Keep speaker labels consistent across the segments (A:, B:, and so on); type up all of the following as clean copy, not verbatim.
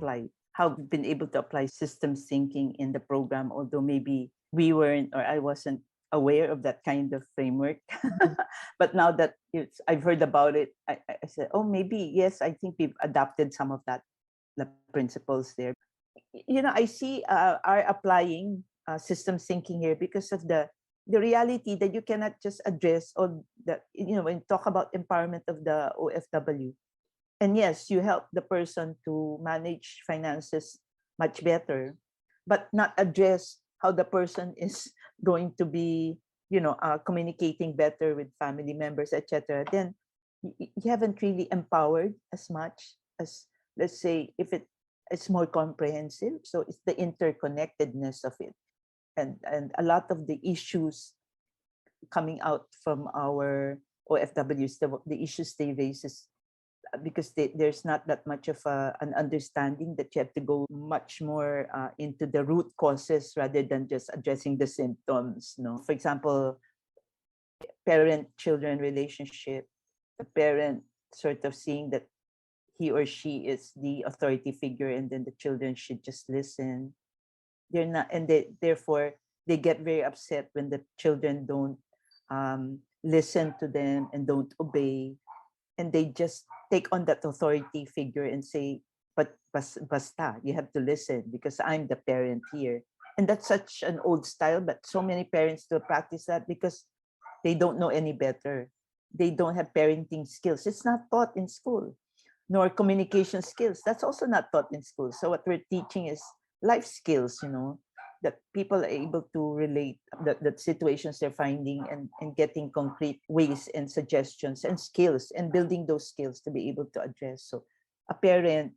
A: apply, how we've been able to apply systems thinking in the program, although maybe we weren't, or I wasn't aware of that kind of framework. But now that I've heard about it, I said, oh, maybe, yes, I think we've adopted some of that, the principles there. I see are applying systems thinking here because of the reality that you cannot just address all the, when you talk about empowerment of the OFW. And yes, you help the person to manage finances much better, but not address how the person is going to be, communicating better with family members, etc. Then you haven't really empowered as much as, let's say, if it's more comprehensive. So it's the interconnectedness of it, and a lot of the issues coming out from our OFWs, the issues they raise is because there's not that much of an understanding that you have to go much more into the root causes rather than just addressing the symptoms. No, for example, parent-children relationship, the parent sort of seeing that he or she is the authority figure, and then the children should just listen. They're not, and therefore they get very upset when the children don't listen to them and don't obey, and they just take on that authority figure and say, but basta, you have to listen because I'm the parent here. And that's such an old style, but so many parents still practice that because they don't know any better. They don't have parenting skills. It's not taught in school, nor communication skills. That's also not taught in school. So what we're teaching is life skills, that people are able to relate the situations they're finding, and getting concrete ways and suggestions and skills, and building those skills to be able to address. So a parent,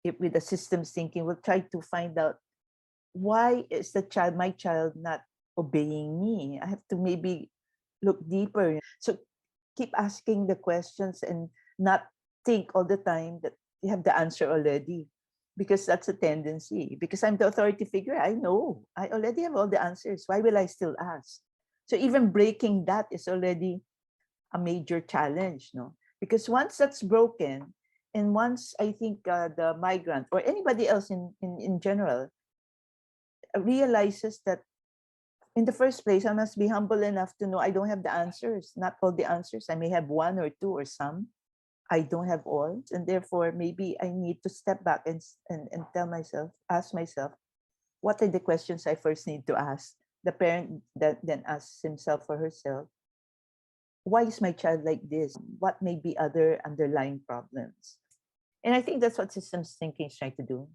A: with the systems thinking, will try to find out, why is my child not obeying me? I have to maybe look deeper. So keep asking the questions and not think all the time that you have the answer already, because that's a tendency. Because I'm the authority figure, I know, I already have all the answers. Why will I still ask? So even breaking that is already a major challenge, no? Because once that's broken, and once I think the migrant or anybody else in general realizes that in the first place, I must be humble enough to know I don't have the answers, not all the answers. I may have one or two or some. I don't have all, and therefore maybe I need to step back and tell myself, ask myself, what are the questions I first need to ask? The parent that then asks himself or herself, why is my child like this? What may be other underlying problems? And I think that's what systems thinking is trying to do.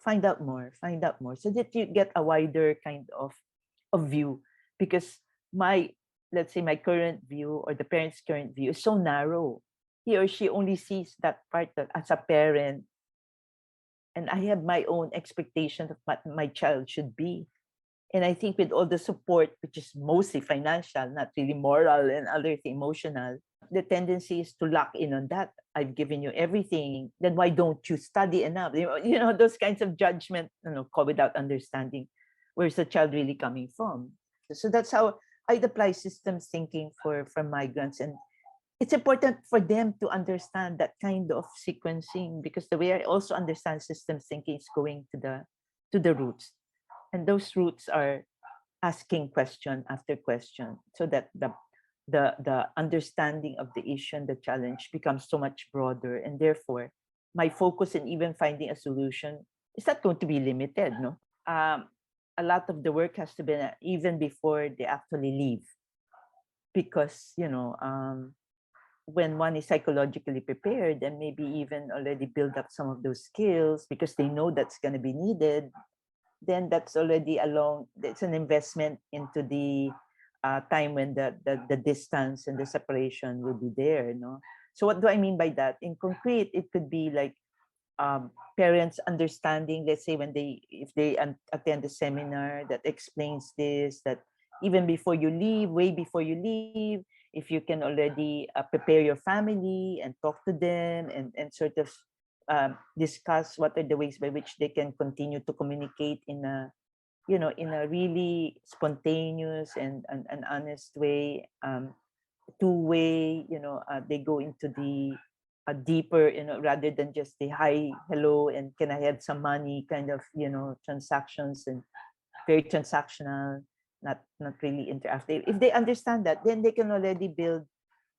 A: Find out more, so that you get a wider kind of view. Because let's say my current view or the parent's current view is so narrow. He or she only sees that part that as a parent, and I have my own expectation of what my child should be. And I think with all the support, which is mostly financial, not really moral and other things, emotional, the tendency is to lock in on that. I've given you everything, then why don't you study enough? Those kinds of judgment, without understanding where's the child really coming from. So that's how I'd apply systems thinking for migrants. And it's important for them to understand that kind of sequencing, because the way I also understand systems thinking is going to the roots. And those roots are asking question after question, so that the understanding of the issue and the challenge becomes so much broader. And therefore, my focus in even finding a solution is not going to be limited. No, a lot of the work has to be even before they actually leave, because when one is psychologically prepared and maybe even already build up some of those skills because they know that's going to be needed, then that's already it's an investment into the time when the distance and the separation will be there. So what do I mean by that? In concrete, it could be like parents understanding, let's say if they attend a seminar that explains this, that even before you leave, way before you leave, if you can already prepare your family and talk to them and sort of discuss what are the ways by which they can continue to communicate in a really spontaneous and an honest way, two-way, they go into the deeper, rather than just the hi, hello, and can I have some money kind of, transactions, and very transactional, not really interactive. If they understand that, then they can already build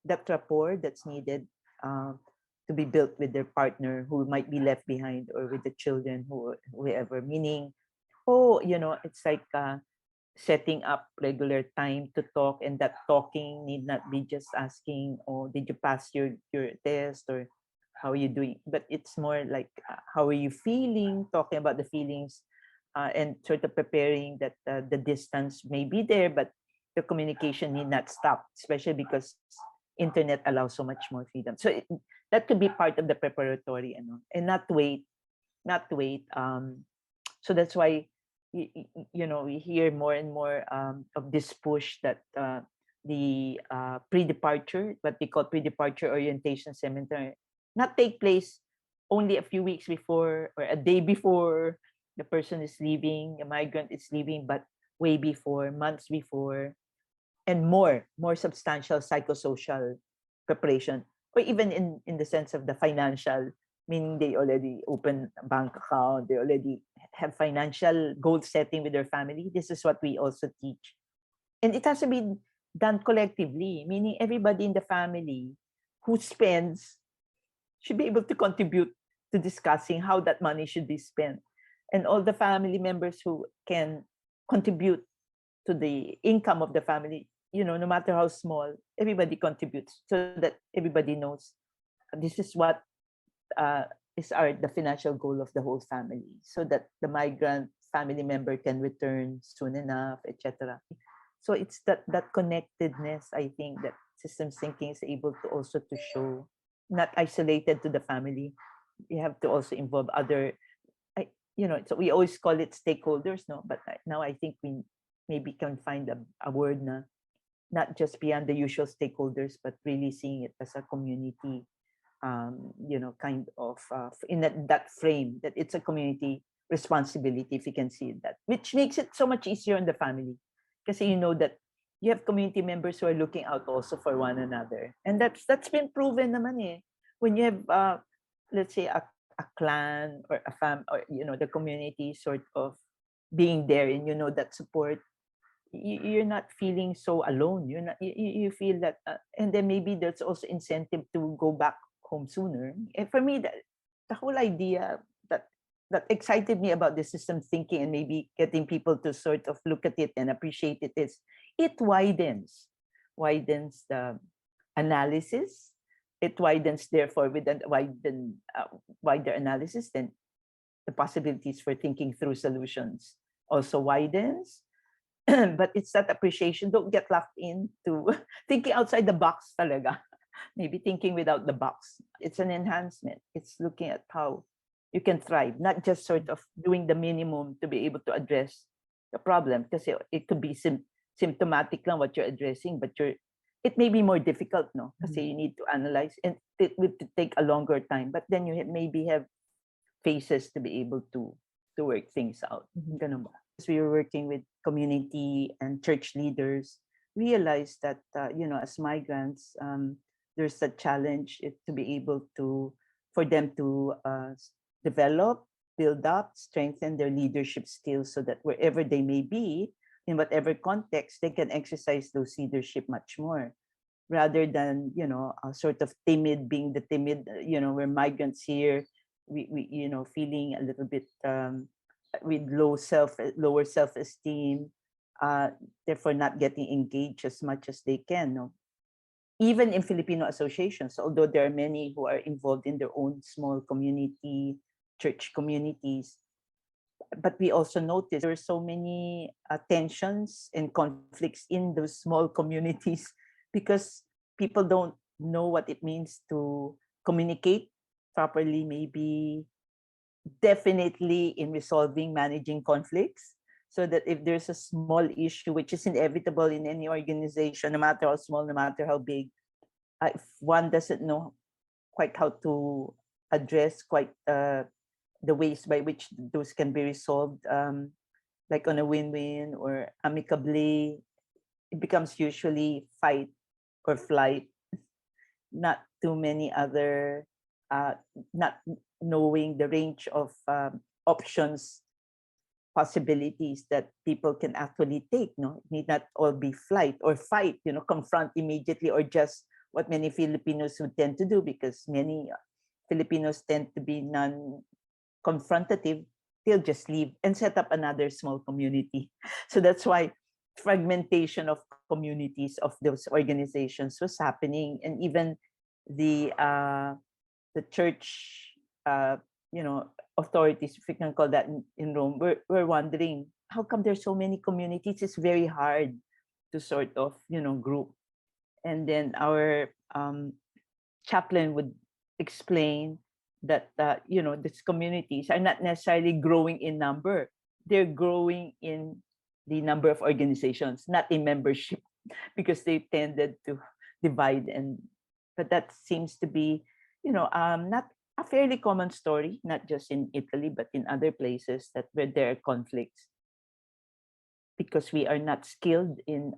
A: that rapport that's needed to be built with their partner who might be left behind, or with the children, whoever. Meaning, it's like setting up regular time to talk, and that talking need not be just asking, oh, did you pass your test, or how are you doing, but it's more like, how are you feeling, talking about the feelings, and sort of preparing that the distance may be there, but the communication need not stop, especially because internet allows so much more freedom. So that could be part of the preparatory, and not wait. So that's why we hear more and more of this push that the pre-departure, what we call pre-departure orientation seminar, not take place only a few weeks before or a day before the person is leaving, the migrant is leaving, but way before, months before, and more substantial psychosocial preparation, or even in the sense of the financial, meaning they already open a bank account, they already have financial goal setting with their family. This is what we also teach. And it has to be done collectively, meaning everybody in the family who spends should be able to contribute to discussing how that money should be spent. And all the family members who can contribute to the income of the family, no matter how small, everybody contributes, so that everybody knows this is what is the financial goal of the whole family, so that the migrant family member can return soon enough, etc. So it's that connectedness, I think, that systems thinking is able to also to show, not isolated to the family. You have to also involve other, so we always call it stakeholders, no? But now I think we maybe can find a word na, not just beyond the usual stakeholders, but really seeing it as a community, kind of in that frame, that it's a community responsibility, if you can see it that, which makes it so much easier on the family, because you know that you have community members who are looking out also for one another, and that's been proven naman eh. When you have let's say a clan or a or the community sort of being there, and that support, you're not feeling so alone. You're not, you feel that, and then maybe there's also incentive to go back home sooner. And for me, the whole idea that excited me about the system thinking, and maybe getting people to sort of look at it and appreciate it, is it widens the analysis. It widens, therefore, with a wider analysis, then the possibilities for thinking through solutions also widens. But it's that appreciation. Don't get locked into thinking outside the box talaga. Maybe thinking without the box. It's an enhancement. It's looking at how you can thrive, not just sort of doing the minimum to be able to address the problem. Because it could be symptomatic lang what you're addressing, but it may be more difficult, no? Because you need to analyze, and it would take a longer time. But then you maybe have phases to be able to work things out. Ganun ba? As we were working with community and church leaders, realized that as migrants, there's a challenge to be able to, for them to develop, build up, strengthen their leadership skills, so that wherever they may be, in whatever context, they can exercise those leadership much more, rather than sort of being the timid. We're migrants here, we feeling a little bit with lower self-esteem, therefore not getting engaged as much as they can, no? Even in Filipino associations, although there are many who are involved in their own small community, church communities, but we also notice there are so many tensions and conflicts in those small communities, because people don't know what it means to communicate properly, maybe definitely in resolving, managing conflicts, so that if there's a small issue, which is inevitable in any organization, no matter how small, no matter how big, if one doesn't know quite how to address quite the ways by which those can be resolved, like on a win-win or amicably, it becomes usually fight or flight, not too many other not knowing the range of options, possibilities that people can actually take. No, it need not all be flight or fight, confront immediately, or just what many Filipinos would tend to do, because many Filipinos tend to be non-confrontative. They'll just leave and set up another small community. So that's why fragmentation of communities of those organizations was happening, and even the church, authorities, if we can call that, in Rome, were wondering how come there's so many communities. It's very hard to sort of group. And then our chaplain would explain that these communities are not necessarily growing in number. They're growing in the number of organizations, not in membership, because they tended to divide. But that seems to be not a fairly common story, not just in Italy but in other places, that where there are conflicts, because we are not skilled in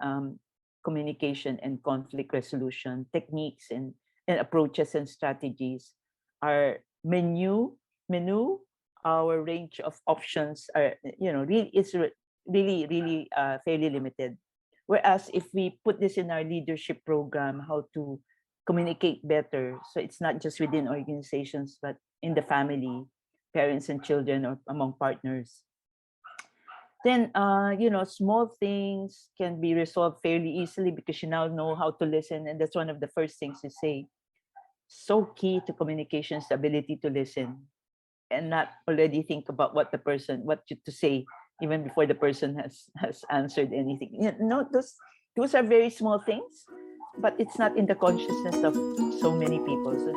A: communication and conflict resolution techniques and approaches and strategies. Our menu, our range of options are really fairly limited. Whereas if we put this in our leadership program, how to communicate better, so it's not just within organizations but in the family, parents and children, or among partners, then small things can be resolved fairly easily, because you now know how to listen, and that's one of the first things you say. So key to communication is the ability to listen and not already think about what to say even before the person has answered anything. Those are very small things, but it's not in the consciousness of so many people. So